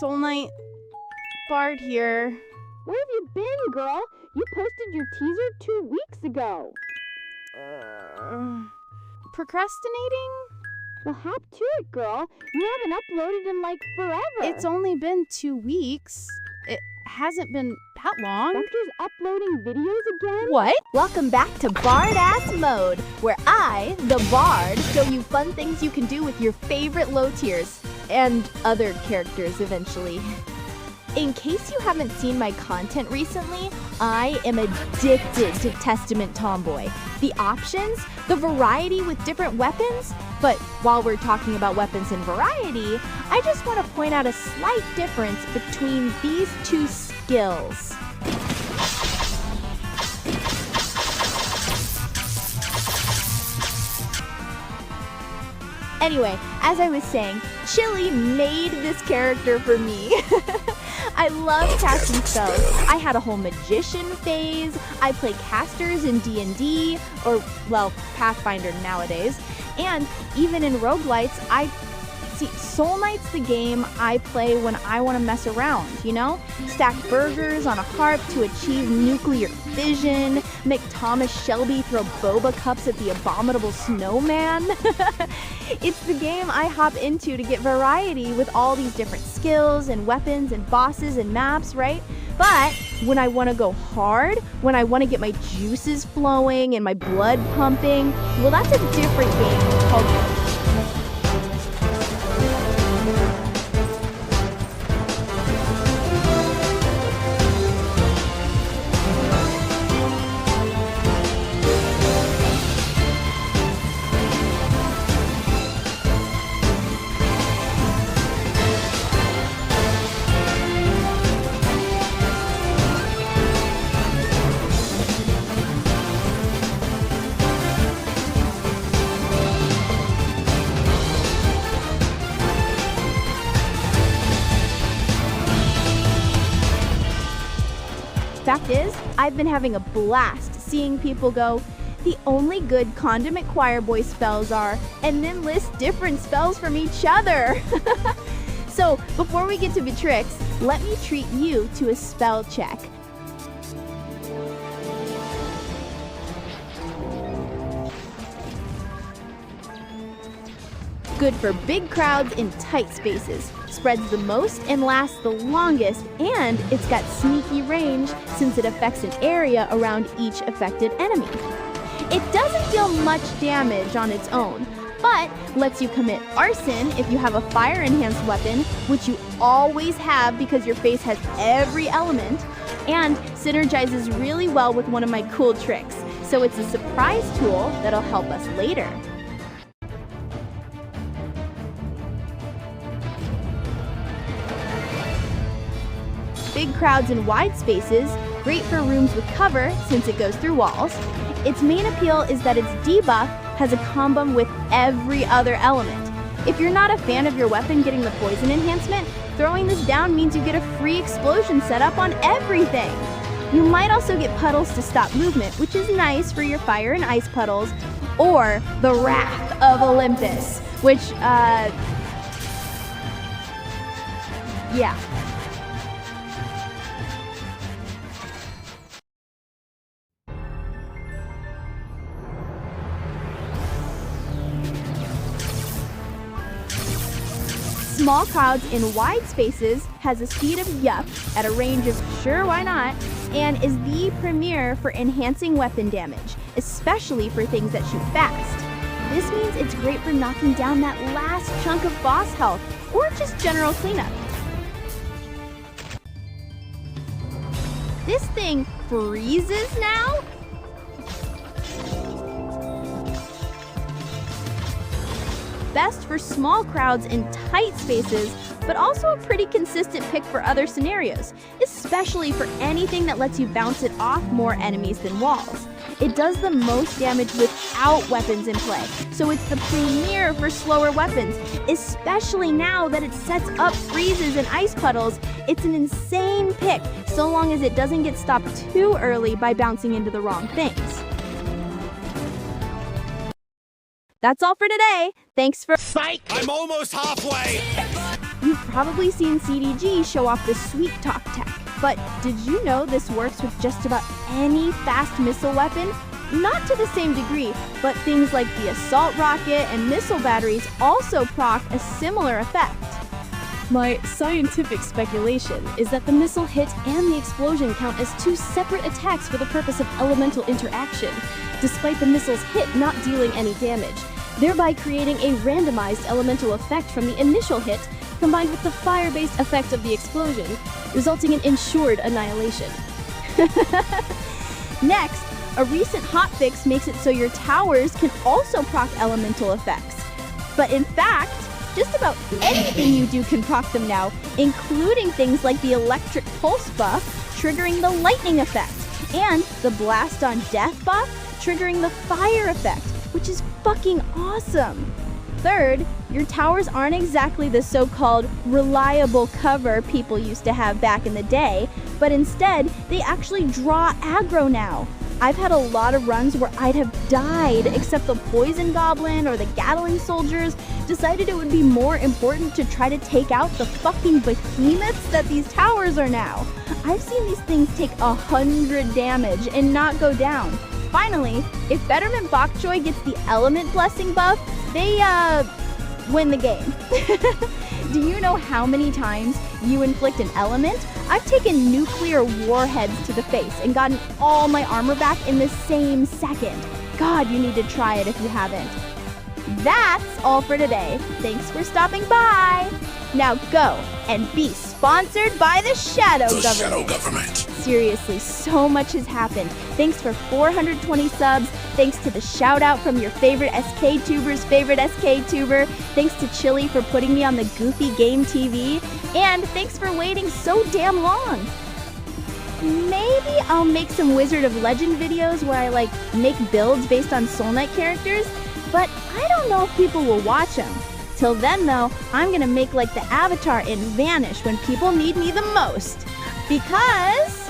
Soul Knight, Bard here. Where have you been, girl? You posted your teaser 2 weeks ago. Procrastinating? Well, hop to it, girl. You haven't uploaded in like forever. It's only been 2 weeks. It hasn't been that long. Spectre's uploading videos again? What? Welcome back to Bardass Mode, where I, the Bard, show you fun things you can do with your favorite low tiers, and other characters eventually. In case you haven't seen my content recently, I am addicted to Testament Tomboy. The options, the variety with different weapons, but while we're talking about weapons and variety, I just want to point out a slight difference between these two skills. Anyway, as I was saying, Chili made this character for me. I love casting spells. I had a whole magician phase. I play casters in D&D, or, well, Pathfinder nowadays. And even in roguelites, Soul Knight's the game I play when I want to mess around, you know? Stack burgers on a harp to achieve nuclear fission, make Thomas Shelby throw boba cups at the abominable snowman. It's the game I hop into to get variety with all these different skills and weapons and bosses and maps, right? But when I want to go hard, when I want to get my juices flowing and my blood pumping, well, that's a different game called Fact is, I've been having a blast seeing people go, the only good Condiment Choir Boy spells are, and then list different spells from each other. So, before we get to Beatrix, let me treat you to a spell check. Good for big crowds in tight spaces, spreads the most and lasts the longest, and it's got sneaky range since it affects an area around each affected enemy. It doesn't deal much damage on its own, but lets you commit arson if you have a fire-enhanced weapon, which you always have because your face has every element, and synergizes really well with one of my cool tricks, so it's a surprise tool that'll help us later. Big crowds and wide spaces, great for rooms with cover since it goes through walls. Its main appeal is that its debuff has a combo with every other element. If you're not a fan of your weapon getting the poison enhancement, throwing this down means you get a free explosion setup on everything. You might also get puddles to stop movement, which is nice for your fire and ice puddles, or the Wrath of Olympus, which, yeah. Small crowds in wide spaces has a speed of yup at a range of sure why not, and is the premier for enhancing weapon damage, especially for things that shoot fast. This means it's great for knocking down that last chunk of boss health, or just general cleanup. This thing freezes now? Best for small crowds in tight spaces, but also a pretty consistent pick for other scenarios, especially for anything that lets you bounce it off more enemies than walls. It does the most damage without weapons in play, so it's the premier for slower weapons, especially now that it sets up freezes and ice puddles. It's an insane pick, so long as it doesn't get stopped too early by bouncing into the wrong things. That's all for today. Thanks for— Psych! I'm almost halfway! You've probably seen CDG show off the sweet talk tech, but did you know this works with just about any fast missile weapon? Not to the same degree, but things like the assault rocket and missile batteries also proc a similar effect. My scientific speculation is that the missile hit and the explosion count as two separate attacks for the purpose of elemental interaction, despite the missile's hit not dealing any damage, thereby creating a randomized elemental effect from the initial hit combined with the fire-based effect of the explosion, resulting in ensured annihilation. Next, a recent hotfix makes it so your towers can also proc elemental effects. But in fact, just about anything you do can proc them now, including things like the electric pulse buff, triggering the lightning effect, and the blast on death buff, triggering the fire effect, which is fucking awesome. Third, your towers aren't exactly the so-called reliable cover people used to have back in the day, but instead, they actually draw aggro now. I've had a lot of runs where I'd have died, except the poison goblin or the Gatling soldiers decided it would be more important to try to take out the fucking behemoths that these towers are now. I've seen these things take 100 damage and not go down. Finally, if Betterment Bok Choy gets the element blessing buff, they win the game. Do you know how many times you inflict an element? I've taken nuclear warheads to the face and gotten all my armor back in the same second. God, you need to try it if you haven't. That's all for today. Thanks for stopping by. Now go and be sponsored by the Shadow Government. Shadow Government. Seriously, so much has happened. Thanks for 420 subs. Thanks to the shout out from your favorite SK tuber's favorite SK tuber. Thanks to Chili for putting me on the Goofy Game TV. And thanks for waiting so damn long. Maybe I'll make some Wizard of Legend videos where I make builds based on Soul Knight characters, but I don't know if people will watch them. Till then though, I'm gonna make like the Avatar and vanish when people need me the most. Because